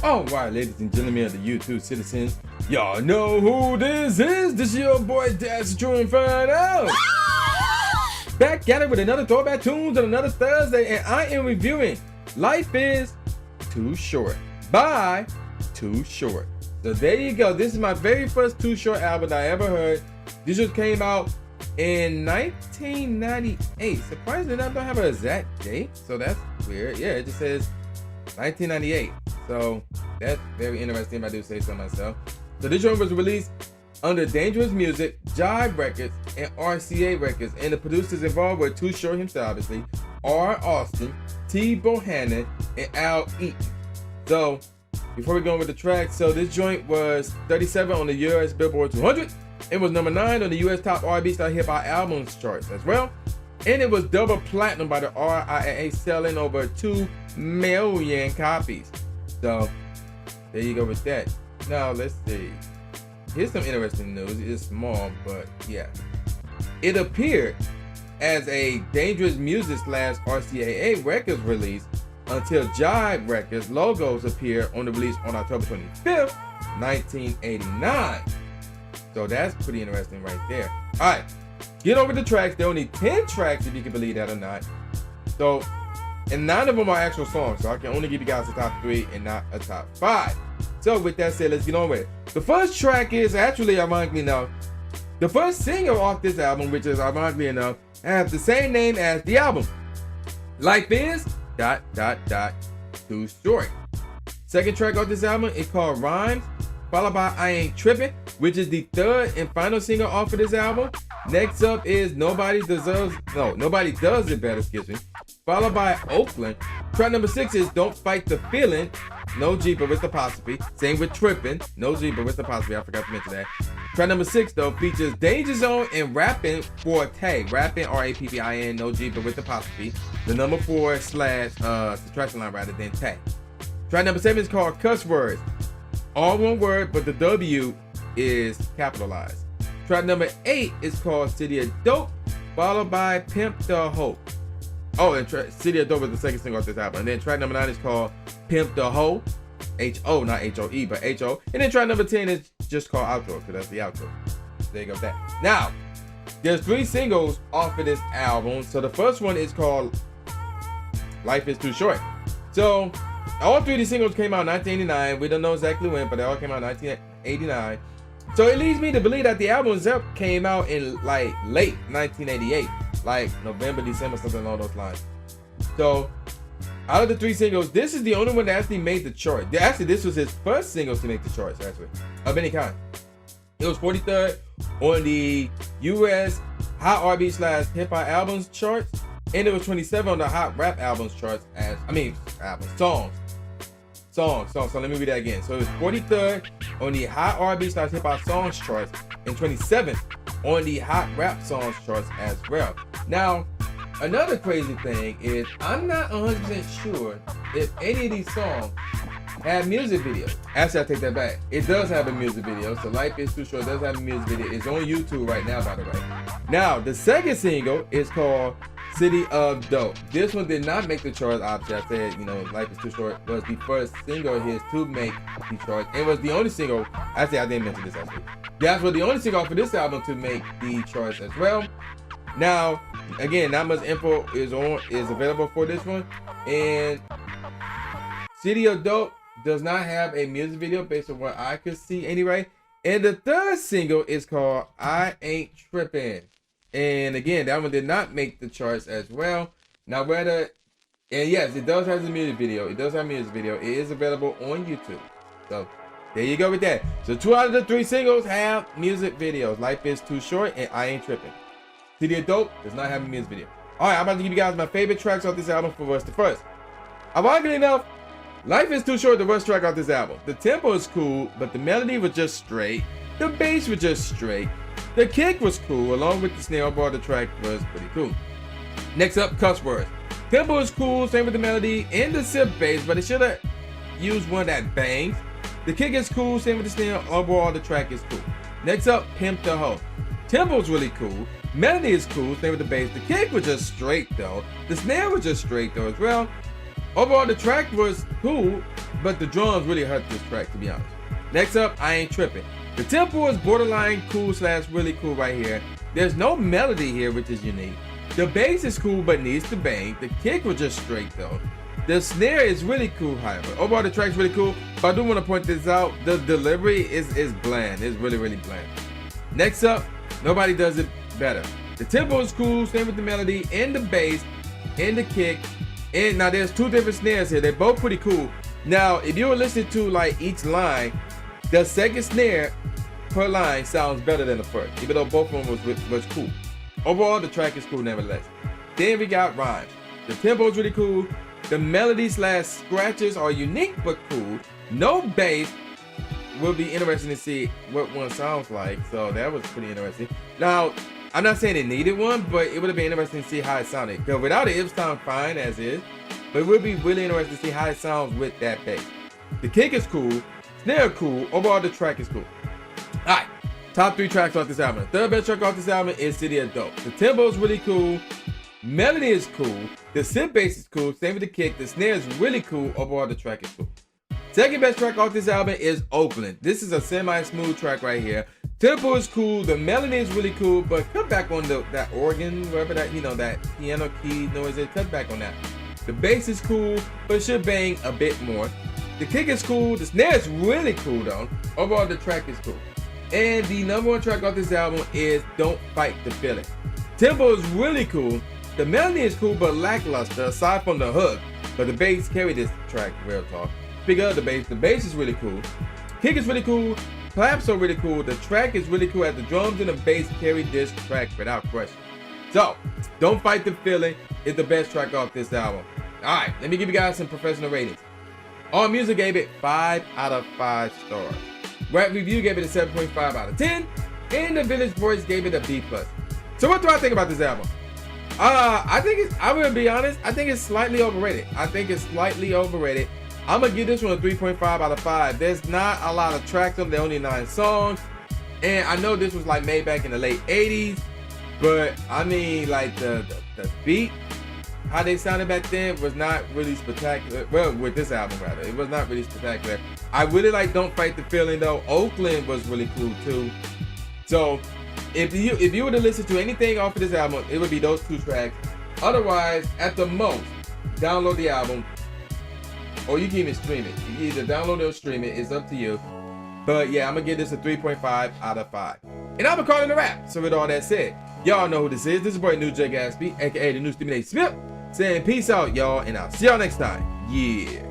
All right, ladies and gentlemen of the YouTube citizens, y'all know who this is. This is your boy, That's True Inferno. Back at it with another Throwback Tunes on another Thursday, and I am reviewing Life is Too Short by Too Short. So there you go. This is my very first Too Short album that I ever heard. This just came out in 1998. Surprisingly, I don't have an exact date, so that's weird. Yeah, it just says 1998. So that's very interesting if I do say so myself. So this joint was released under Dangerous Music, Jive Records, and RIAA Records. And the producers involved were Too Short himself, obviously, R. Austin, T. Bohannon, and Al Eaton. So before we go over the track, so this joint was 37 on the US Billboard 200. It was number 9 on the US Top R&B Style Hip Hop Albums charts as well. And it was double platinum by the RIAA, selling over 2 million copies. So there you go with that. Now let's see. Here's some interesting news. It's small, but yeah. It appeared as a Dangerous Music / RIAA Records release until Jive Records logos appeared on the release on October 25th, 1989. So that's pretty interesting right there. All right, get over the tracks. There are only 10 tracks, if you can believe that or not. So, and 9 of them are actual songs, so I can only give you guys a top 3 and not a top 5. So with that said, let's get on with it. The first track is actually, ironically enough, the first single off this album, which is ironically enough, has the same name as the album. Life is ... Too Short. Second track off this album is called Rhymes, followed by I Ain't Trippin', which is the third and final single off of this album. Next up is Nobody Does It Better, followed by Oakland. Track number 6 is Don't Fight the Feeling, no G but with apostrophe. Same with Trippin', no G but with apostrophe. I forgot to mention that. Track number 6 though features Danger Zone and Rappin' Forte. Rappin', R-A-P-P-I-N, no G but with apostrophe. The number 4 / subtraction line rather than Tay. Track number 7 is called Cuss Words. All one word, but the W is capitalized. Track number 8 is called City of Dope, followed by Pimp the Hoe. Oh, and City of Dope is the second single off this album. And then track number 9 is called Pimp the Hoe, H-O, not H-O-E, but H-O. And then track number 10 is just called Outro, because that's the outro. There you go with that. Now, there's 3 singles off of this album. So the first one is called Life is Too Short. So all 3 of these singles came out in 1989. We don't know exactly when, but they all came out in 1989. So it leads me to believe that the album itself came out in like late 1988, like November, December, something along those lines. So out of the 3 singles, this is the only one that actually made the chart. Actually, this was his first single to make the charts, actually, of any kind. It was 43rd on the US Hot R&B / Hip Hop Albums charts, and it was 27 on the Hot Rap Albums charts songs. So let me read that again. So it was 43rd on the Hot R&B / Hip Hop Songs charts and 27th on the Hot Rap Songs charts as well. Now, another crazy thing is I'm not 100% sure if any of these songs have music videos. Actually, I take that back. It does have a music video. So Life is Too Short does have a music video. It's on YouTube right now, by the way. Now, the second single is called City of Dope. This one did not make the charts. Obviously, I said, Life is Too Short was the first single of his to make the charts. It was the only single. Actually, I didn't mention this actually. That was the only single for this album to make the charts as well. Now, again, not much info is available for this one. And City of Dope does not have a music video based on what I could see anyway. And the third single is called I Ain't Trippin'. And again, that one did not make the charts as well. Now, and yes, it does have a music video. It is available on YouTube. So there you go with that. So 2 out of the 3 singles have music videos. Life is Too Short and I Ain't Trippin'. City of Dope does not have a music video. All right, I'm about to give you guys my favorite tracks off this album for what's the first. Ironically enough, Life is Too Short, the worst track off this album. The tempo is cool, but the melody was just straight. The bass was just straight. The kick was cool, along with the snare bar. The track was pretty cool. Next up, Cuss Words. Tempo is cool, same with the melody and the sip bass, but it should have used one that bangs. The kick is cool, same with the snare. Overall, the track is cool. Next up, Pimp the Hoe. Tempo is really cool. Melody is cool, same with the bass. The kick was just straight though. The snare was just straight though as well. Overall, the track was cool, but the drums really hurt this track, to be honest. Next up, I Ain't Tripping. The tempo is borderline cool / really cool right here. There's no melody here, which is unique. The bass is cool but needs to bang. The kick was just straight though. The snare is really cool, however. Overall, the track's really cool, but I do want to point this out. The delivery is bland. It's really, really bland. Next up, nobody does it better. The tempo is cool, same with the melody, and the bass, and the kick. And now there's two different snares here. They're both pretty cool. Now, if you were listening to like each line, the second snare per line sounds better than the first, even though both of them was cool. Overall, the track is cool nevertheless. Then we got rhymes. The tempo is really cool. The melody / scratches are unique but cool. No bass. Will be interesting to see what one sounds like. So that was pretty interesting. Now, I'm not saying it needed one, but it would have been interesting to see how it sounded. Because without it, it would sound fine as is. But it would be really interesting to see how it sounds with that bass. The kick is cool. Snare cool. Overall, the track is cool. Alright, top 3 tracks off this album. The third best track off this album is City of Dope. The tempo is really cool. Melody is cool. The synth bass is cool. Same with the kick. The snare is really cool. Overall, the track is cool. Second best track off this album is Oakland. This is a semi-smooth track right here. Tempo is cool. The melody is really cool, but cut back on that organ, wherever that, that piano key noise is. Cut back on that. The bass is cool, but should bang a bit more. The kick is cool. The snare is really cool though. Overall, the track is cool. And the number 1 track off this album is Don't Fight the Feeling. Tempo is really cool. The melody is cool but lackluster aside from the hook. But the bass carried this track, real talk. Speaking of the bass is really cool. Kick is really cool. Claps are really cool. The track is really cool as the drums and the bass carried this track without question. So, Don't Fight the Feeling is the best track off this album. Alright, let me give you guys some professional ratings. AllMusic gave it 5 out of 5 stars. Rap Review gave it a 7.5 out of 10. And The Village Voice gave it a B+. So what do I think about this album? I'm gonna be honest, I think it's slightly overrated. I'm gonna give this one a 3.5 out of 5. There's not a lot of tracks on there, only 9 songs. And I know this was like made back in the late 80s, but I mean like the beat, how they sounded back then was not really spectacular. Well, with this album rather, it was not really spectacular. I really like Don't Fight the Feeling though. Oakland was really cool too. So if you were to listen to anything off of this album, it would be those 2 tracks. Otherwise, at the most, download the album, or you can even stream it. You can either download it or stream it. It's up to you. But yeah, I'm gonna give this a 3.5 out of 5. And I'm gonna call it a wrap. So with all that said, y'all know who this is. This is boy New J Gatsby, aka the new Stimulate Smith, saying peace out, y'all, and I'll see y'all next time. Yeah.